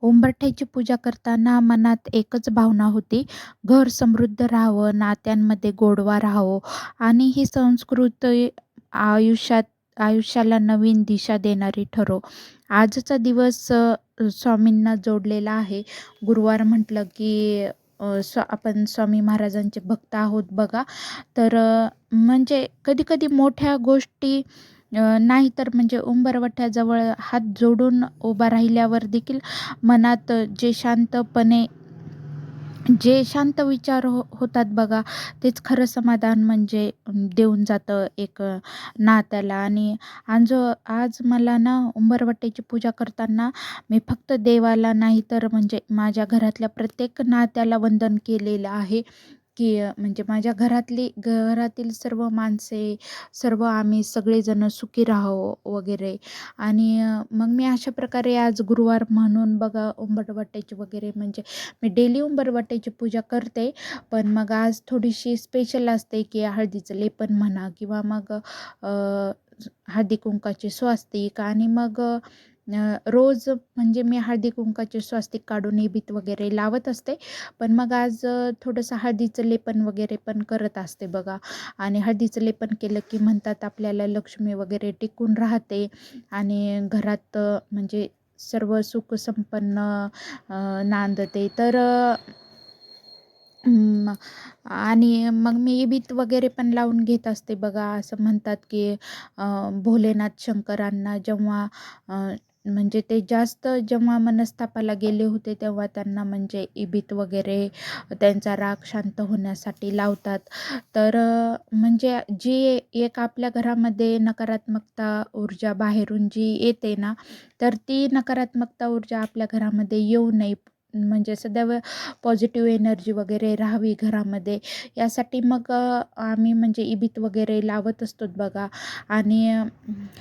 उंबरठ्याची पूजा करताना मनात एकच भावना होती, घर समृद्ध राहावं, नात्यांमध्ये गोडवा राहावं आणि ही संस्कृती आयुष्यात आयुष्याला नवीन दिशा देणारी ठरो. आजचा दिवस स्वामींना जोडलेला आहे. गुरुवार म्हटलं की आपण स्वामी महाराजांचे भक्त आहोत बघा. तर म्हणजे कधी-कधी मोठ्या गोष्टी नाही तर म्हणजे उंबरवठ्याजवळ हात जोडून उभा राहिल्यावर देखील मनात जे शांत विचार होतात बघा, तेच खरं समाधान म्हणजे देऊन जातं एक नात्याला. आणि आज मला ना उंबरवट्याची पूजा करताना मी फक्त देवाला नाही तर म्हणजे माझ्या घरातल्या प्रत्येक नात्याला वंदन केलेलं आहे. की म्हणजे माझ्या घरातील सर्व माणसे, सर्व आम्ही सगळेजण सुखी राहावं वगैरे. आणि मग मी अशा प्रकारे आज गुरुवार म्हणून बघा उंबरवट्याची वगैरे म्हणजे मी डेली उंबरवट्याची पूजा करते. पण मग आज थोडीशी स्पेशल असते, की हळदीचं लेपन म्हणा किंवा मग हळदी-कुंकाचे स्वस्तिक आणि मग रोज म्हणजे मी हळदी-कुंकाचे स्वस्तिक काढून इबीत वगैरे लावत असते. पण मग आज थोडंसं हळदीचं लेपन वगैरे पण करत असते बघा. आणि हळदीचं लेपन केलं की म्हणतात आपल्याला लक्ष्मी वगैरे टिकून राहते आणि घरात म्हणजे सर्व सुख संपन्न नांदते. तर अं, आणि मग मी इबीत वगैरे पण लावून घेत असते बघा. असं म्हणतात की भोलेनाथ शंकरांना जेव्हा म्हणजे ते जास्त जेव्हा मनस्तापाला गेले होते, तेव्हा त्यांना म्हणजे इबीत वगैरे त्यांचा राग शांत होण्यासाठी लावतात. तर म्हणजे जी एक आपल्या घरामध्ये नकारात्मकता ऊर्जा बाहेरून जी येते ना, तर ती नकारात्मकता ऊर्जा आपल्या घरामध्ये येऊ नये, म्हणजे सदैव पॉझिटिव्ह एनर्जी वगैरे राहावी घरामध्ये, यासाठी मग आम्ही म्हणजे इबीत वगैरे लावत असतो बघा. आणि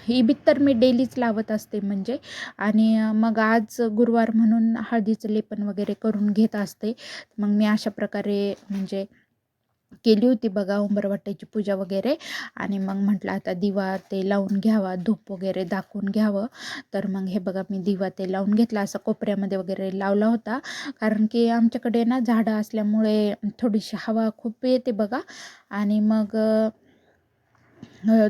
इबीत तर मी डेलीच लावत असते म्हणजे. आणि मग आज गुरुवार म्हणून हळदीचं लेपन वगैरे करून घेत असते. मग मी अशा प्रकारे म्हणजे केली होती बघा उंबरवट्याची पूजा वगैरे. आणि मग म्हटलं आता दिवा ते लावून घ्यावा, धूप वगैरे दाखवून घ्यावं. तर मग हे बघा मी दिवा ते लावून घेतला, असा कोपऱ्यामध्ये वगैरे लावला होता. कारण की आमच्याकडे ना झाडं असल्यामुळे थोडीशी हवा खूप येते बघा. आणि मग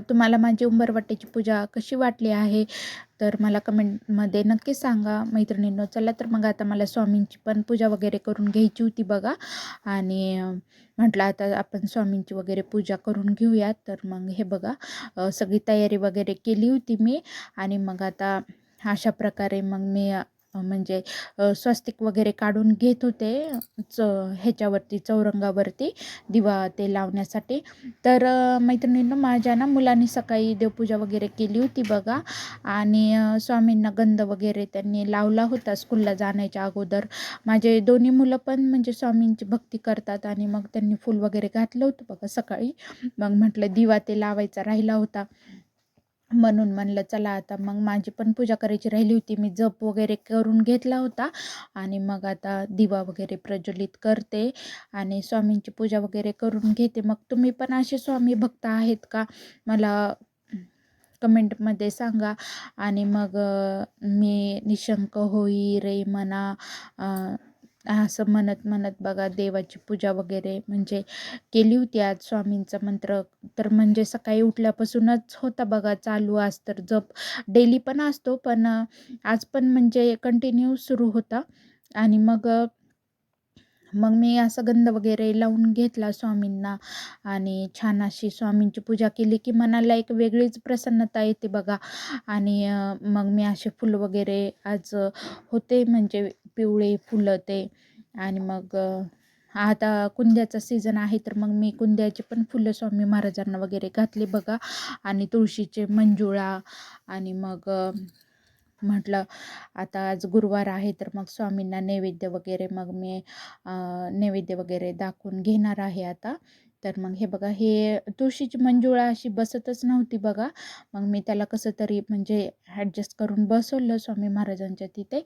तुम्हाला माझी उंबरवट्याची पूजा कशी वाटली आहे, तर मला कमेंटमध्ये नक्की सांगा मैत्रिणींनो. चला तर मग आता मला स्वामींची पण पूजा वगैरे करून घ्यायची होती बघा. आणि म्हटलं आता आपण स्वामींची वगैरे पूजा करून घेऊयात. तर मग हे बघा सगळी तयारी वगैरे केली होती मी. आणि मग आता अशा प्रकारे मग मी म्हणजे स्वस्तिक वगैरे काढून घेत होते च ह्याच्यावरती चौरंगावरती दिवा ते लावण्यासाठी. तर मैत्रिणींनो, माझ्या ना मुलांनी सकाळी देवपूजा वगैरे केली होती बघा. आणि स्वामींना गंध वगैरे त्यांनी लावला होता स्कूलला जाण्याच्या अगोदर. माझे दोन्ही मुलं पण म्हणजे स्वामींची भक्ती करतात आणि मग त्यांनी फूल वगैरे घातलं होतं बघा सकाळी. मग म्हटलं दिवा ते लावायचा राहिला होता, म्हणून म्हणलं चला आता मग माझी पण पूजा करायची राहिली होती. मी जप वगैरे करून घेतला होता आणि मग आता दिवा वगैरे प्रज्वलित करते आणि स्वामींची पूजा वगैरे करून घेते. मग तुम्ही पण असे स्वामी भक्त आहेत का? मला कमेंटमध्ये सांगा. आणि मग मी निशंक होई रे मना असं म्हणत म्हणत बघा देवाची पूजा वगैरे म्हणजे केली होती आज. स्वामींचा मंत्र तर म्हणजे सकाळी उठल्यापासूनच होता बघा चालू. आज तर जप डेली पण असतो, पण आज पण म्हणजे कंटिन्यू सुरू होता. आणि मग मी असं गंध वगैरे लावून घेतला स्वामींना आणि छान अशी स्वामींची पूजा केली की मनाला एक वेगळीच प्रसन्नता येते बघा. आणि मग मी असे फुलं वगैरे आज होते म्हणजे पिवळे फुलं ते. आणि मग आता कुंद्याचा सीझन आहे, तर मग मी कुंद्याचे पण फुलं स्वामी महाराजांना वगैरे घातले बघा. आणि तुळशीचे मंजुळा. आणि मग म्हटलं आता आज गुरुवार आहे, तर मग स्वामींना नैवेद्य वगैरे मग मी नैवेद्य वगैरे दाखवून घेणार आहे आता. तर मग हे बघा हे तुळशीची मंजुळा अशी बसतच नव्हती बघा. मग मी त्याला कसं तरी म्हणजे ॲडजस्ट करून बसवलं स्वामी महाराजांच्या तिथे.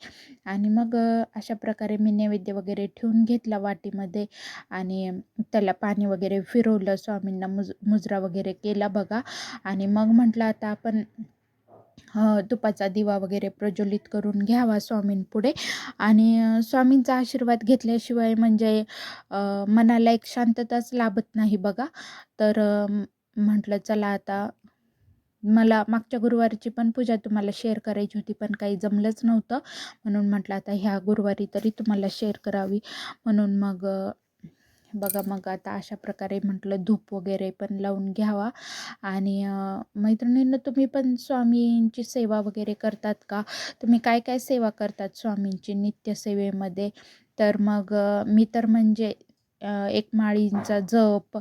आणि मग अशा प्रकारे मी नैवेद्य वगैरे ठेवून घेतला वाटीमध्ये. आणि त्याला पाणी वगैरे फिरवलं, स्वामींना मुजरा वगैरे केला बघा. आणि मग म्हटलं आता आपण तुपाचा दिवा वगैरे प्रज्वलित करून घ्यावा स्वामींपुढे. आणि स्वामींचा आशीर्वाद घेतल्याशिवाय म्हणजे मनाला एक शांतताच लाभत नाही बघा. तर म्हटलं चला आता मला मागच्या गुरुवारची पण पूजा तुम्हाला शेअर करायची होती, पण काही जमलंच नव्हतं. म्हणून म्हटलं आता ह्या गुरुवारी तरी तुम्हाला शेअर करावी. म्हणून मग बघा, मग आता अशा प्रकारे म्हटलं धूप वगैरे पण लावून घ्यावा. आणि मैत्रिणींनो, तुम्ही पण स्वामींची सेवा वगैरे करतात का? तुम्ही काय काय सेवा करतात स्वामींची नित्यसेवेमध्ये? तर मग मी तर म्हणजे एक माळींचा जप,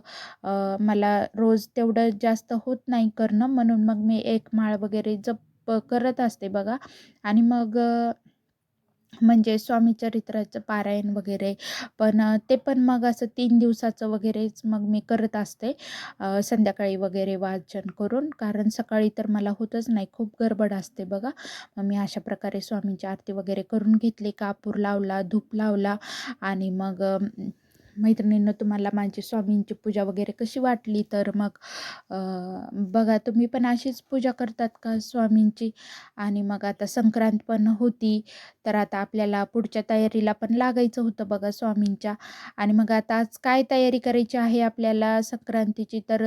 मला रोज तेवढं जास्त होत नाही करणं, म्हणून मग मी एक माळ वगैरे जप करत असते बघा. आणि मग म्हणजे स्वामी चरित्राचं पारायण वगैरे पण ते पण मग असं 3 दिवसाचं वगैरेच मग मी करत असते, संध्याकाळी वगैरे वाचन करून, कारण सकाळी तर मला होतच नाही, खूप गडबड असते बघा. मग मी अशा प्रकारे स्वामींची आरती वगैरे करून घेतली, कापूर लावला, धूप लावला. आणि मग मैत्रिणींनो, तुम्हाला माझी स्वामींची पूजा वगैरे कशी वाटली? तर मग बघा, तुम्ही पण अशीच पूजा करतात का स्वामींची? आणि मग आता संक्रांत पण होती, तर आता आपल्याला पुढच्या तयारीला पण लागायचं होतं बघा स्वामींच्या. आणि मग आता आज काय तयारी करायची आहे आपल्याला संक्रांतीची? तर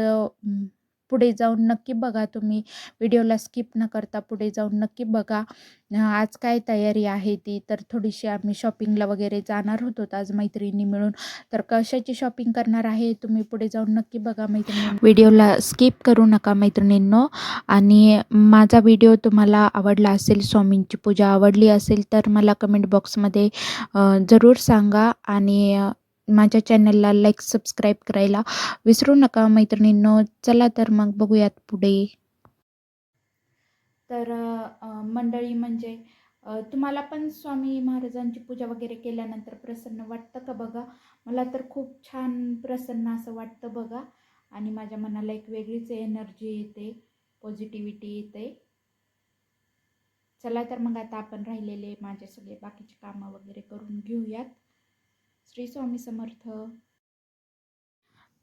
पुढे जाऊन नक्की बघा तुम्ही, व्हिडिओला स्किप न करता पुढे जाऊन नक्की बघा. आज काय तयारी आहे ती. तर थोडीशी आम्ही शॉपिंगला वगैरे जाणार होतो आज मैत्रिणी मिळून. तर कशाची शॉपिंग करणार आहे तुम्ही पुढे जाऊन नक्की बघा मैत्रिणी, व्हिडिओला स्किप करू नका मैत्रिणींनो. आणि माझा व्हिडिओ तुम्हाला आवडला असेल, स्वामींची पूजा आवडली असेल, तर मला कमेंट बॉक्समध्ये जरूर सांगा. आणि माझ्या चॅनलला लाईक सबस्क्राईब करायला विसरू नका मैत्रिणींनो. चला तर मग बघूयात पुढे. तर मंडळी म्हणजे तुम्हाला पण स्वामी महाराजांची पूजा वगैरे केल्यानंतर प्रसन्न वाटतं का बघा? मला तर खूप छान प्रसन्न असं वाटतं बघा. आणि माझ्या मनाला एक वेगळीच एनर्जी येते, पॉझिटिव्हिटी येते. चला तर मग आता आपण राहिलेले माझे सगळे बाकीचे कामं वगैरे करून घेऊयात. श्री स्वामी समर्थ.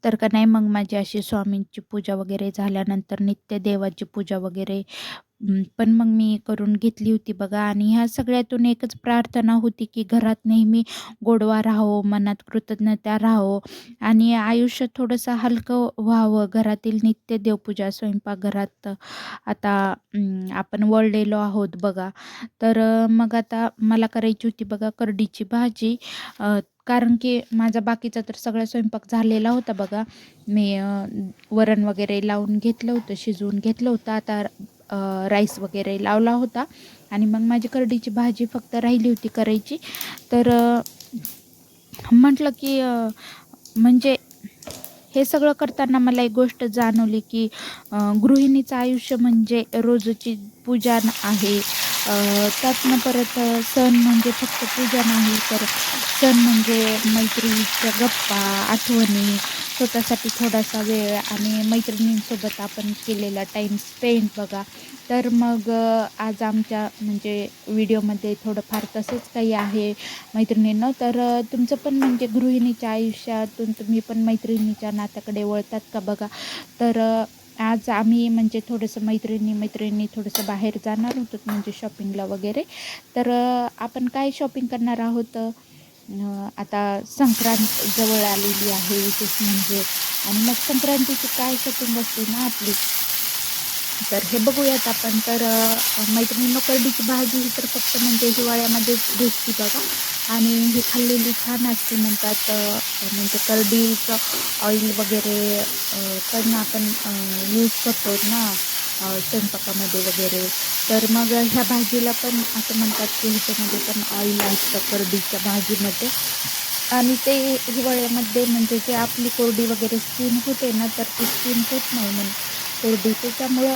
तर का नाही, मग माझी अशी स्वामींची पूजा वगैरे झाल्यानंतर नित्य देवाची पूजा वगैरे पण मग मी करून घेतली होती बघा. आणि ह्या सगळ्यातून एकच प्रार्थना होती की घरात नेहमी गोडवा राहावो, मनात कृतज्ञता राहावो आणि आयुष्य थोडंसं हलकं व्हावं. घरातील नित्य देवपूजा, स्वयंपाकघरात आता आपण वळलेलो आहोत बघा. तर मग आता मला करायची होती बघा करडीची भाजी, कारण की माझा बाकीचा तर सगळा स्वयंपाक झालेला होता बघा. मी वरण वगैरे लावून घेतलं होतं, शिजवून घेतलं होतं. आता राईस वगैरे लावला होता आणि मग माझी करडीची भाजी फक्त राहिली होती करायची. तर म्हटलं की म्हणजे हे सगळं करताना मला एक गोष्ट जाणवली की गृहिणीचं आयुष्य म्हणजे रोजची पूजा आहे. त्यातनं परत सण म्हणजे फक्त पूजा नाही, तर सण म्हणजे मैत्रिणीच्या गप्पा, आठवणी, स्वतःसाठी थोडासा वेळ आणि मैत्रिणींसोबत आपण केलेला टाईम स्पेंड बघा. तर मग आज आमच्या म्हणजे व्हिडिओमध्ये थोडंफार तसंच काही आहे मैत्रिणींनो. तर तुमचं पण म्हणजे गृहिणीच्या आयुष्यातून तुम्ही पण मैत्रिणीच्या नात्याकडे वळतात का बघा. तर आज आम्ही म्हणजे थोडंसं मैत्रिणी थोडंसं बाहेर जाणार होतो म्हणजे शॉपिंगला वगैरे. तर आपण काय शॉपिंग करणार आहोत, आता संक्रांत जवळ आलेली आहे विशेष म्हणजे. आणि मग संक्रांतीची काय शॉपिंग असते ना आपली, तर हे बघूयात आपण. तर मैत्रिणींनो, करडीची भाजी ही तर फक्त म्हणजे हिवाळ्यामध्येच भेटते बघा. आणि ही खाल्लेली छान असते म्हणतात, म्हणजे करडीचं ऑइल वगैरे पण आपण यूज करतो ना स्वयंपाकामध्ये वगैरे. तर मग ह्या भाजीला पण असं म्हणतात की ह्याच्यामध्ये पण ऑइल असतं करडीच्या भाजीमध्ये. आणि ते हिवाळ्यामध्ये म्हणजे जे आपली कोरडी वगैरे स्किन होते ना, तर ती स्किन होत नाही म्हणून कोरडी. त्याच्यामुळं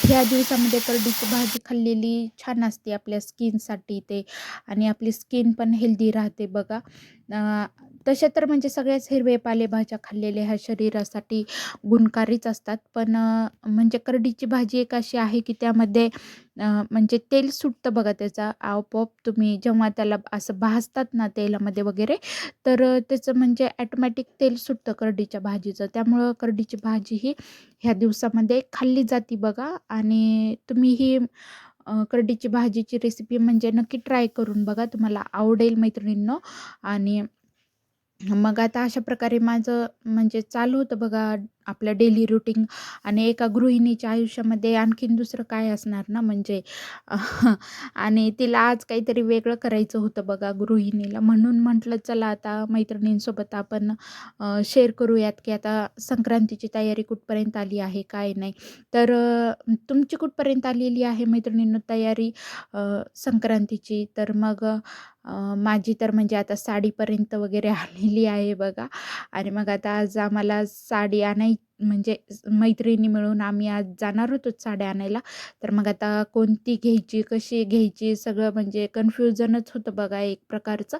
ह्या दिवसामध्ये करडीची भाजी खाल्लेली छान असते आपल्या स्किनसाठी ते, आणि आपली स्किन पण हेल्दी राहते बघा. तशा तर म्हणजे सगळ्याच हिरवे पालेभाज्या खाल्लेल्या ह्या शरीरासाठी गुणकारीच असतात. पण म्हणजे करडीची भाजी एक अशी आहे की त्यामध्ये म्हणजे तेल सुटतं बघा त्याचा आपोआप. तुम्ही जेव्हा त्याला असं भाजतात ना तेलामध्ये वगैरे, तर त्याचं म्हणजे ॲटोमॅटिक तेल सुटतं करडीच्या भाजीचं. त्यामुळं करडीची भाजी ही ह्या दिवसामध्ये खाल्ली जाते बघा. आणि तुम्ही ही करडीची भाजीची रेसिपी म्हणजे नक्की ट्राय करून बघा, तुम्हाला आवडेल मैत्रिणींनो. आणि मग आता अशा प्रकारे माझं म्हणजे चालू होतं बघा आपलं डेली रुटीन. आणि एका गृहिणीच्या आयुष्यामध्ये आणखीन दुसरं काय असणार ना म्हणजे आणि तिला आज काहीतरी वेगळं करायचं होतं बघा गृहिणीला. म्हणून म्हटलं चला आता मैत्रिणींसोबत आपण शेअर करूयात की आता संक्रांतीची तयारी कुठपर्यंत आली आहे काय नाही. तर तुमची कुठपर्यंत आलेली आहे मैत्रिणींनो तयारी संक्रांतीची. तर मग माझी तर म्हणजे आता साडीपर्यंत वगैरे आलेली आहे बघा. आणि मग आता आज आम्हाला साडी म्हणजे मैत्रिणी मिळून आम्ही आज जाणार होतो साड्या आणायला. तर मग आता कोणती घ्यायची, कशी घ्यायची, सगळं म्हणजे कन्फ्युजनच होतं बघा एक प्रकारचं.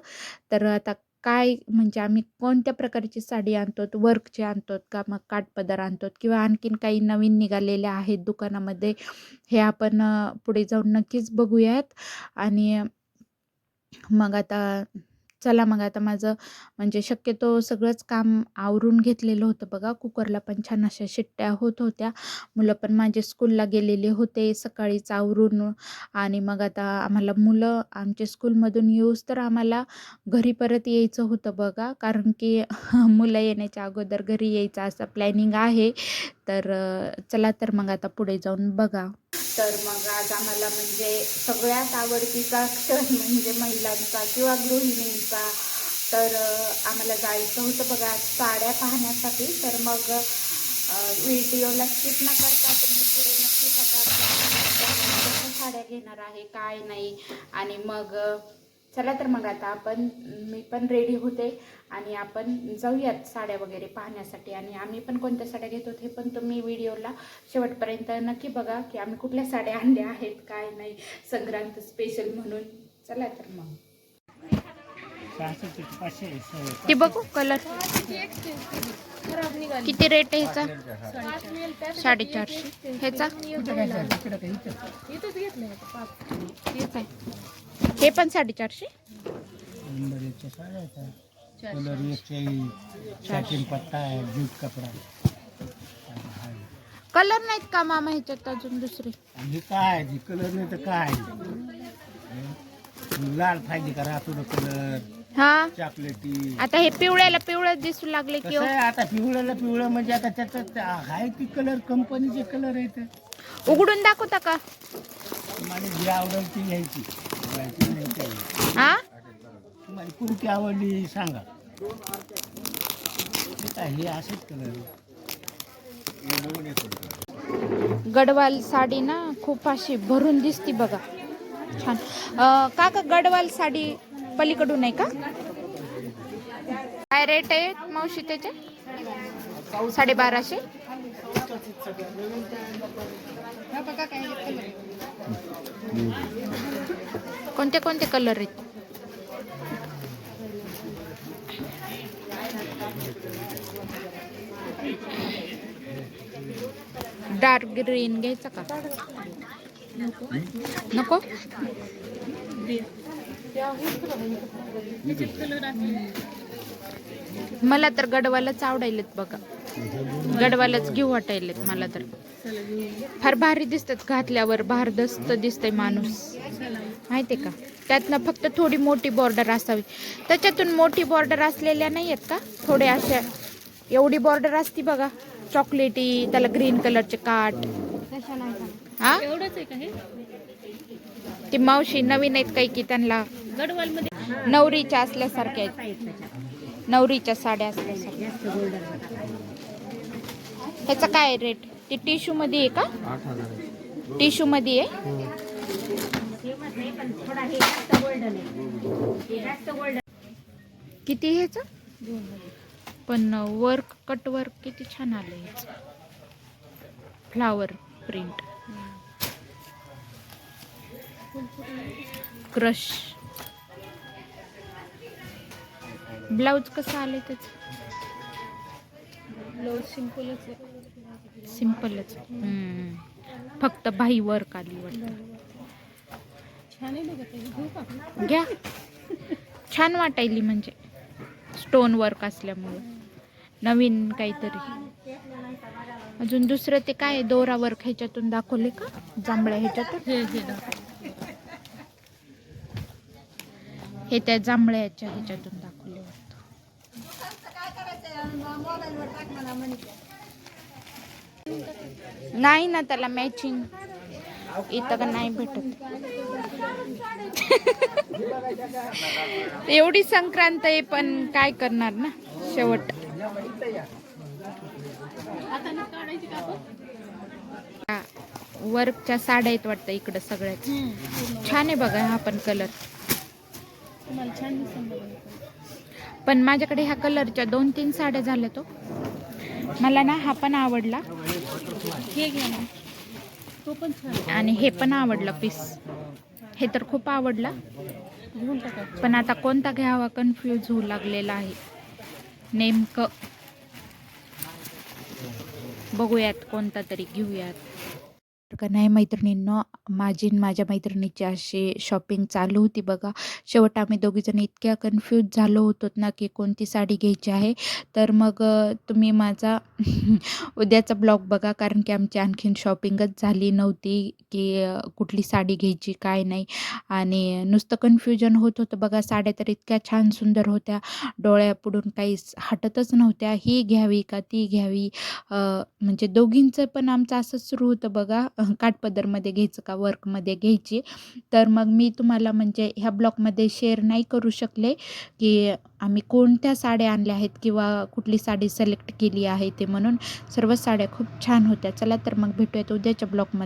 तर आता काय म्हणजे आम्ही कोणत्या प्रकारची साडी आणतो, वर्कची आणतो का मग काठपदर आणतो किंवा आणखीन काही नवीन निघालेल्या आहेत दुकानामध्ये, हे आपण पुढे जाऊन नक्कीच बघूयात. आणि मग आता चला, मग आता माझं म्हणजे शक्यतो सगळंच काम आवरून घेतलेलं होतं बघा. कुकरला पण छान अशा शिट्ट्या होत होत्या. मुलं पण माझे स्कूलला गेलेले होते सकाळीच आवरून. आणि मग आता आम्हाला मुलं आमच्या स्कूलमधून येऊस तर आम्हाला घरी परत यायचं होतं बघा. कारण की मुलं येण्याच्या अगोदर घरी यायचं असं प्लॅनिंग आहे. तर चला तर मग आता पुढे जाऊन बघा. तर मग आज आम्हाला म्हणजे सगळ्यात आवडतीचा क्षण म्हणजे महिलांचा किंवा गृहिणींचा. तर आम्हाला जायचं होतं बघा साड्या पाहण्यासाठी. तर मग व्हिडिओला स्किप न करता तुम्ही पुढे नक्की बघा कशा साड्या घेणार आहे काय नाही. आणि मग चला तर मग आता मी पण रेडी होते आणि आपण जाऊयात साड्या वगैरे पाहण्यासाठी. आणि आम्ही पण कोणत्या साड्या घेतो हे पण तुम्ही व्हिडिओला शेवटपर्यंत नक्की बघा की आम्ही कुठल्या साड्या आणल्या आहेत काय नाही संक्रांत स्पेशल म्हणून. चला तर मग ती बघू कलर किती रेट आहे ह्याचा. 450 ह्याचा. हे पण 450. कलर नाहीत का मामा ह्याच्यात अजून दुसरे. काय कलर नाही तर काय लाल पाहिजे का रातून कलर. हा चॉकलेटी. आता हे पिवळ्याला पिवळं दिसू लागले की आता पिवळ्याला पिवळं म्हणजे आता त्याच्यात आहे ती कलर कंपनीचे कलर आहेत. उघडून दाखवता का. तुम्हाला जी आवडेल ती घ्यायची. हा तुम्हाला कोणती आवडली सांगा. हे असेच कलर. गडवाल साडी ना खूप अशी भरून दिसती बघा छान. का गडवाल साडी पलीकडून आहे का. काय रेट आहे मावशी त्याचे. 1250. कोणते कोणते कलर आहेत. डार्क ग्रीन घ्यायचा का. नको. मला तर गडवालच आवडायलेत बघा. गडवालच घेऊ वाटायलेत मला तर. फार भारी दिसतात घातल्यावर. भारदस्त दिसतंय माणूस माहितीये का. त्यातनं फक्त थोडी मोठी बॉर्डर असावी. त्याच्यातून मोठी बॉर्डर असलेल्या नाही आहेत का थोडे अशा. एवढी बॉर्डर असती बघा चॉकलेटी, त्याला ग्रीन कलरचे काट. हा ती मावशी नवीन आहेत काही की त्यांना नवरीच्या असल्यासारख्या आहेत. नवरीच्या साड्या असल्यासारख्या. ह्याचा काय रेट. ती टिश्यू मध्ये आहे का. टिश्यू मध्ये आहे. किती ह्याच पण वर्क कट वर्क किती छान आलंय. Flower print. क्रश. ब्लाऊज कसं आले त्याचं? ब्लाऊज सिंपलच आहे. सिम्पलच. फक्त बाही वर्क आली वाटतं. छान आहे बघा ते. घेऊ का? घ्या. छान वाटायली म्हणजे स्टोन वर्क असल्यामुळे नवीन काहीतरी. अजून दुसरं ते काय दोरा वर्क ह्याच्यातून दाखवले का? जांभळ्या ह्याच्यातून. हे त्या जांभळ्याच्या ह्याच्यातून दाखवले वाटतं. नाही ना त्याला मॅचिंग इथं का नाही भेटत. एवढी संक्रांत आहे पण काय करणार ना शेवट. वर्कच्या साड्या आहेत वाटतं इकडं सगळ्याच. छान आहे बघा हा पण कलर. तुम्हाला छान दिसेल. पण माझ्याकडे ह्या कलरच्या 2-3 साड्या झाल्या. तो मला ना हा पण आवडला. हे घ्या ना, तो पण छान. आणि हे पण आवडलं पीस. हे तर खूप आवडला. घेऊन टाका. पण आता कोणता घ्यावा कन्फ्यूज होऊ लागलेला आहे नेमकं. बघूयात कोणता तरी घेऊयात का नाही. मैत्रिणींनो माझी आणि माझ्या मैत्रिणीची अशी शॉपिंग चालू होती बघा. शेवट आम्ही दोघीजण इतक्या कन्फ्यूज झालो होतो ना की कोणती साडी घ्यायची आहे. तर मग तुम्ही माझा उद्याचा ब्लॉग बघा, कारण की आमची आणखीन शॉपिंगच झाली नव्हती की कुठली साडी घ्यायची काय नाही. आणि नुसतं कन्फ्युजन होत होतं बघा. साड्या तर इतक्या छान सुंदर होत्या, डोळ्यापुढून काही हटतच नव्हत्या. ही घ्यावी का ती घ्यावी. म्हणजे दोघींचं पण आमचं असंच सुरू होतं बघा, काठपदरमध्ये घ्यायचं का वर्कमध्ये घ्यायची. तर मग मी तुम्हाला म्हणजे ह्या ब्लॉगमध्ये शेअर नाही करू शकले की आम्ही कोणत्या साड्या आणल्या आहेत किंवा कुठली साडी सिलेक्ट केली आहे ते. म्हणून सर्व साड्या खूप छान होत्या. चला तर मग भेटूयात उद्याच्या ब्लॉगमध्ये.